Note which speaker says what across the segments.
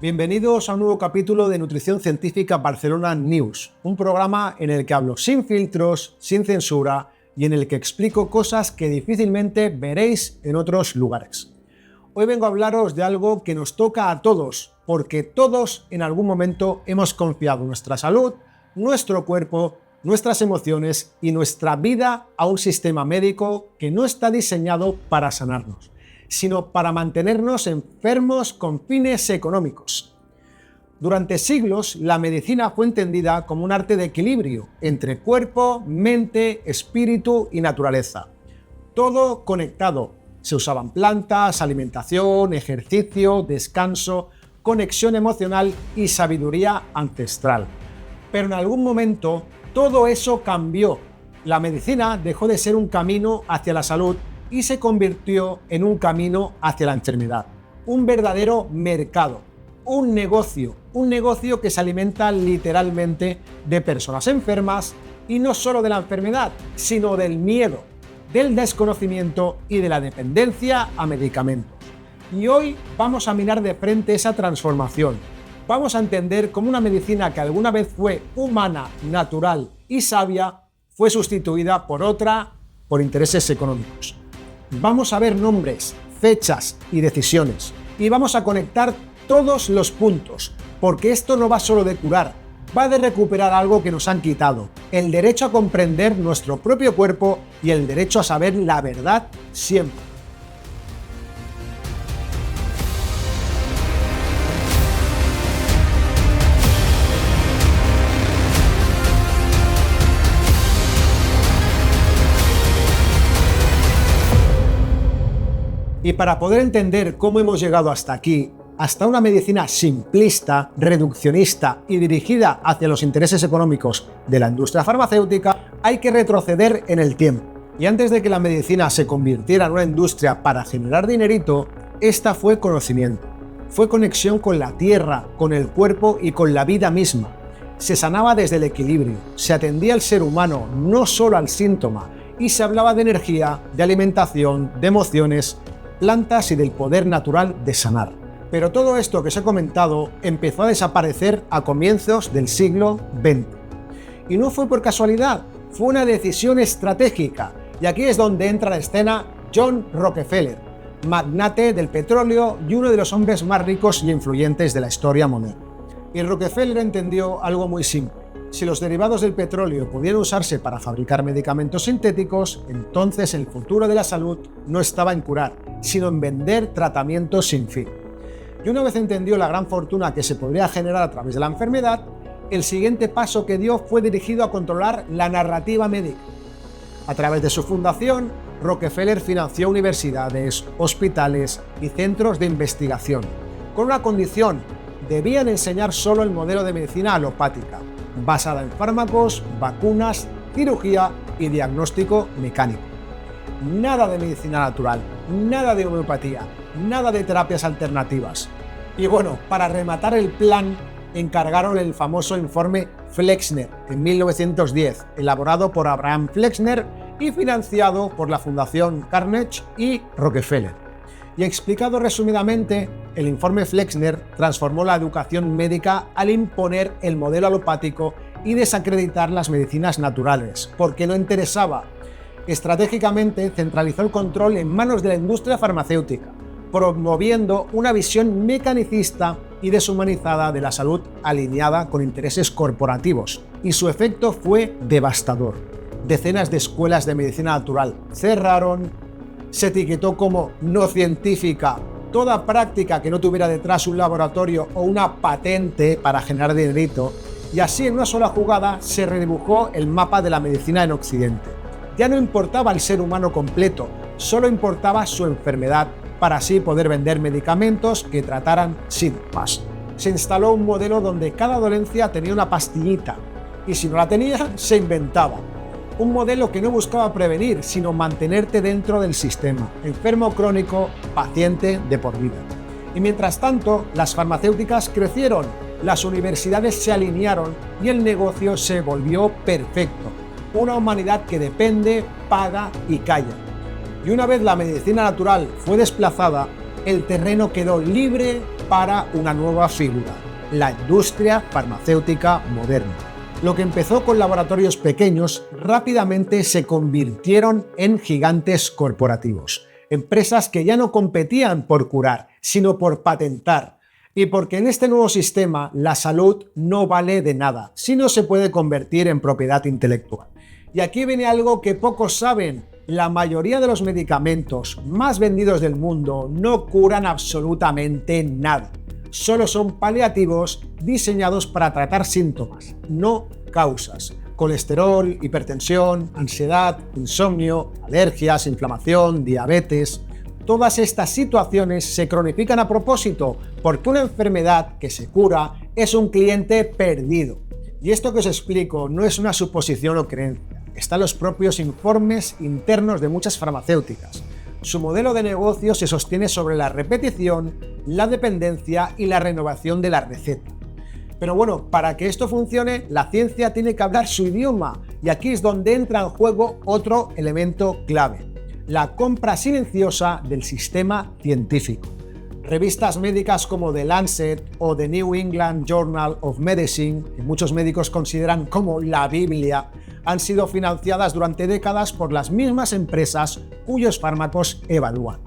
Speaker 1: Bienvenidos a un nuevo capítulo de Nutrición Científica Barcelona News, un programa en el que hablo sin filtros, sin censura y en el que explico cosas que difícilmente veréis en otros lugares. Hoy vengo a hablaros de algo que nos toca a todos, porque todos en algún momento hemos confiado nuestra salud, nuestro cuerpo, nuestras emociones y nuestra vida a un sistema médico que no está diseñado para sanarnos, sino para mantenernos enfermos con fines económicos. Durante siglos, la medicina fue entendida como un arte de equilibrio entre cuerpo, mente, espíritu y naturaleza. Todo conectado. Se usaban plantas, alimentación, ejercicio, descanso, conexión emocional y sabiduría ancestral. Pero en algún momento, todo eso cambió. La medicina dejó de ser un camino hacia la salud y se convirtió en un camino hacia la enfermedad. Un verdadero mercado, un negocio que se alimenta literalmente de personas enfermas y no solo de la enfermedad, sino del miedo, del desconocimiento y de la dependencia a medicamentos. Y hoy vamos a mirar de frente esa transformación. Vamos a entender cómo una medicina que alguna vez fue humana, natural y sabia fue sustituida por otra por intereses económicos. Vamos a ver nombres, fechas y decisiones y vamos a conectar todos los puntos, porque esto no va solo de curar, va de recuperar algo que nos han quitado, el derecho a comprender nuestro propio cuerpo y el derecho a saber la verdad siempre. Y para poder entender cómo hemos llegado hasta aquí, hasta una medicina simplista, reduccionista y dirigida hacia los intereses económicos de la industria farmacéutica, hay que retroceder en el tiempo. Y antes de que la medicina se convirtiera en una industria para generar dinerito, esta fue conocimiento. Fue conexión con la tierra, con el cuerpo y con la vida misma. Se sanaba desde el equilibrio, se atendía al ser humano, no solo al síntoma, y se hablaba de energía, de alimentación, de emociones, plantas y del poder natural de sanar. Pero todo esto que os he comentado empezó a desaparecer a comienzos del siglo XX. Y no fue por casualidad, fue una decisión estratégica. Y aquí es donde entra a la escena John Rockefeller, magnate del petróleo y uno de los hombres más ricos y influyentes de la historia moderna. Y Rockefeller entendió algo muy simple. Si los derivados del petróleo podían usarse para fabricar medicamentos sintéticos, entonces el futuro de la salud no estaba en curar, sino en vender tratamientos sin fin. Y una vez entendió la gran fortuna que se podría generar a través de la enfermedad, el siguiente paso que dio fue dirigido a controlar la narrativa médica. A través de su fundación, Rockefeller financió universidades, hospitales y centros de investigación, con una condición: debían enseñar solo el modelo de medicina alopática, basada en fármacos, vacunas, cirugía y diagnóstico mecánico. Nada de medicina natural, nada de homeopatía, nada de terapias alternativas. Y bueno, para rematar el plan, encargaron el famoso informe Flexner en 1910, elaborado por Abraham Flexner y financiado por la Fundación Carnegie y Rockefeller. Y explicado resumidamente, el informe Flexner transformó la educación médica al imponer el modelo alopático y desacreditar las medicinas naturales, porque no interesaba. Estratégicamente centralizó el control en manos de la industria farmacéutica, promoviendo una visión mecanicista y deshumanizada de la salud alineada con intereses corporativos. Y su efecto fue devastador. Decenas de escuelas de medicina natural cerraron. Se etiquetó como no científica toda práctica que no tuviera detrás un laboratorio o una patente para generar dinerito, y así en una sola jugada se redibujó el mapa de la medicina en Occidente. Ya no importaba el ser humano completo, solo importaba su enfermedad, para así poder vender medicamentos que trataran síntomas. Se instaló un modelo donde cada dolencia tenía una pastillita, y si no la tenía, se inventaba. Un modelo que no buscaba prevenir, sino mantenerte dentro del sistema, enfermo crónico, paciente de por vida. Y mientras tanto, las farmacéuticas crecieron, las universidades se alinearon y el negocio se volvió perfecto. Una humanidad que depende, paga y calla. Y una vez la medicina natural fue desplazada, el terreno quedó libre para una nueva figura, la industria farmacéutica moderna. Lo que empezó con laboratorios pequeños rápidamente se convirtieron en gigantes corporativos, empresas que ya no competían por curar, sino por patentar. Y porque en este nuevo sistema la salud no vale de nada, si no se puede convertir en propiedad intelectual. Y aquí viene algo que pocos saben: la mayoría de los medicamentos más vendidos del mundo no curan absolutamente nada. Solo son paliativos diseñados para tratar síntomas, no causas. Colesterol, hipertensión, ansiedad, insomnio, alergias, inflamación, diabetes. Todas estas situaciones se cronifican a propósito porque una enfermedad que se cura es un cliente perdido. Y esto que os explico no es una suposición o creencia. Están los propios informes internos de muchas farmacéuticas. Su modelo de negocio se sostiene sobre la repetición, la dependencia y la renovación de la receta. Pero bueno, para que esto funcione, la ciencia tiene que hablar su idioma, y aquí es donde entra en juego otro elemento clave: la compra silenciosa del sistema científico. Revistas médicas como The Lancet o The New England Journal of Medicine, que muchos médicos consideran como la Biblia, han sido financiadas durante décadas por las mismas empresas cuyos fármacos evalúan.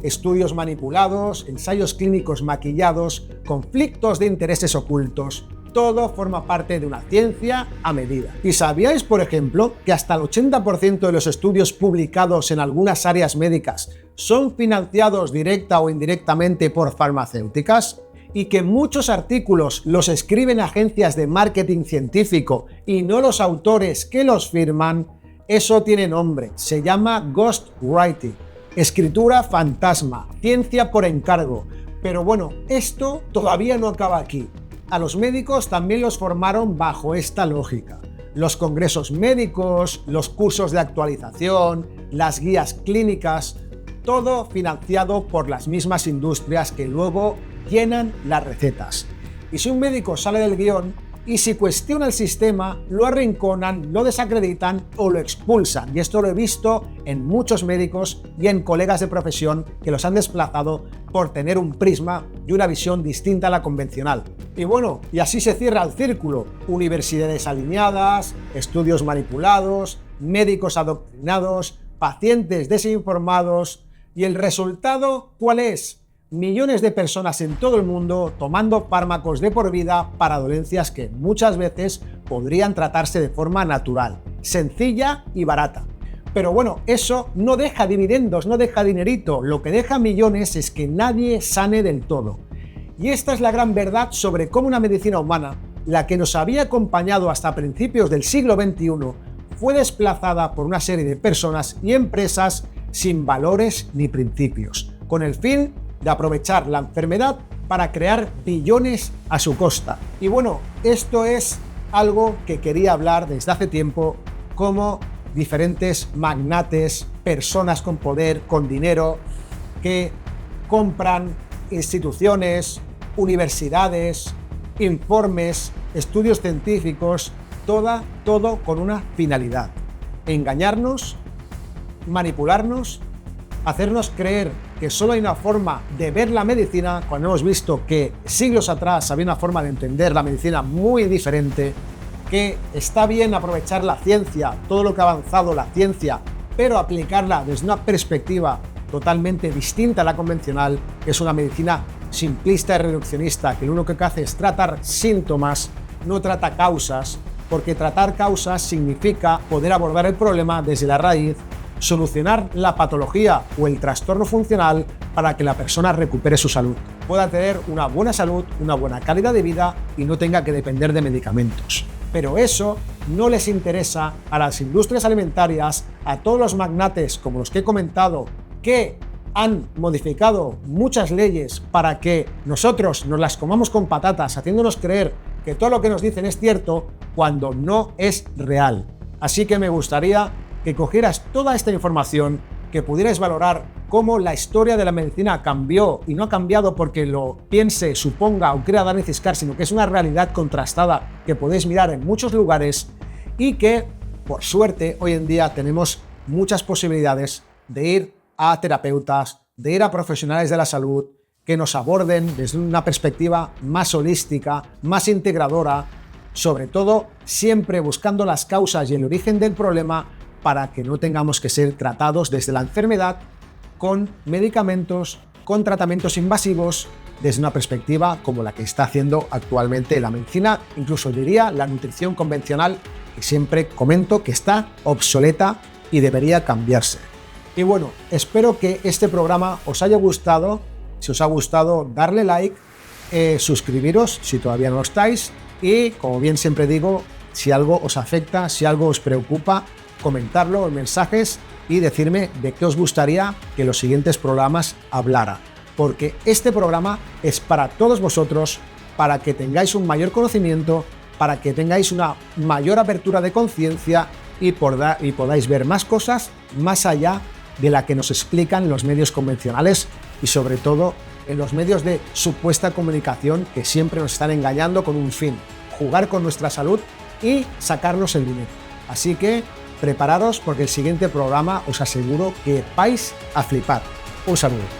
Speaker 1: Estudios manipulados, ensayos clínicos maquillados, conflictos de intereses ocultos, todo forma parte de una ciencia a medida. ¿Y sabíais, por ejemplo, que hasta el 80% de los estudios publicados en algunas áreas médicas son financiados directa o indirectamente por farmacéuticas? Y que muchos artículos los escriben agencias de marketing científico y no los autores que los firman. Eso tiene nombre, se llama ghostwriting, escritura fantasma, ciencia por encargo. Pero bueno, esto todavía no acaba aquí. A los médicos también los formaron bajo esta lógica. Los congresos médicos, los cursos de actualización, las guías clínicas, todo financiado por las mismas industrias que luego llenan las recetas. Y si un médico sale del guión y si cuestiona el sistema, lo arrinconan, lo desacreditan o lo expulsan. Y esto lo he visto en muchos médicos y en colegas de profesión que los han desplazado por tener un prisma y una visión distinta a la convencional. Y bueno, y así se cierra el círculo: universidades alineadas, estudios manipulados, médicos adoctrinados, pacientes desinformados. ¿Y el resultado cuál es? Millones de personas en todo el mundo tomando fármacos de por vida para dolencias que muchas veces podrían tratarse de forma natural, sencilla y barata. Pero bueno, eso no deja dividendos, no deja dinerito. Lo que deja millones es que nadie sane del todo. Y esta es la gran verdad sobre cómo una medicina humana, la que nos había acompañado hasta principios del siglo XXI, fue desplazada por una serie de personas y empresas sin valores ni principios, con el fin de aprovechar la enfermedad para crear billones a su costa. Y bueno, esto es algo que quería hablar desde hace tiempo, como diferentes magnates, personas con poder, con dinero, que compran instituciones, universidades, informes, estudios científicos, todo con una finalidad: engañarnos, manipularnos, hacernos creer que solo hay una forma de ver la medicina, cuando hemos visto que siglos atrás había una forma de entender la medicina muy diferente, que está bien aprovechar la ciencia, todo lo que ha avanzado la ciencia, pero aplicarla desde una perspectiva totalmente distinta a la convencional, que es una medicina simplista y reduccionista, que lo único que hace es tratar síntomas, no trata causas, porque tratar causas significa poder abordar el problema desde la raíz, solucionar la patología o el trastorno funcional para que la persona recupere su salud, pueda tener una buena salud, una buena calidad de vida y no tenga que depender de medicamentos. Pero eso no les interesa a las industrias alimentarias, a todos los magnates como los que he comentado, que han modificado muchas leyes para que nosotros nos las comamos con patatas, haciéndonos creer que todo lo que nos dicen es cierto cuando no es real. Así que me gustaría que cogieras toda esta información, que pudierais valorar cómo la historia de la medicina cambió, y no ha cambiado porque lo piense, suponga o crea Dani Ciscar, sino que es una realidad contrastada que podéis mirar en muchos lugares, y que, por suerte, hoy en día tenemos muchas posibilidades de ir a terapeutas, de ir a profesionales de la salud que nos aborden desde una perspectiva más holística, más integradora, sobre todo siempre buscando las causas y el origen del problema para que no tengamos que ser tratados desde la enfermedad con medicamentos, con tratamientos invasivos, desde una perspectiva como la que está haciendo actualmente la medicina, incluso diría la nutrición convencional, que siempre comento que está obsoleta y debería cambiarse. Y bueno, espero que este programa os haya gustado. Si os ha gustado, darle like, suscribiros si todavía no lo estáis y, como bien siempre digo, si algo os afecta, si algo os preocupa, comentarlo en mensajes y decirme de qué os gustaría que los siguientes programas hablara, porque este programa es para todos vosotros, para que tengáis un mayor conocimiento, para que tengáis una mayor apertura de conciencia y podáis ver más cosas más allá de la que nos explican los medios convencionales y sobre todo en los medios de supuesta comunicación que siempre nos están engañando con un fin: jugar con nuestra salud y sacarnos el dinero. Así que prepararos porque el siguiente programa os aseguro que vais a flipar. Un saludo.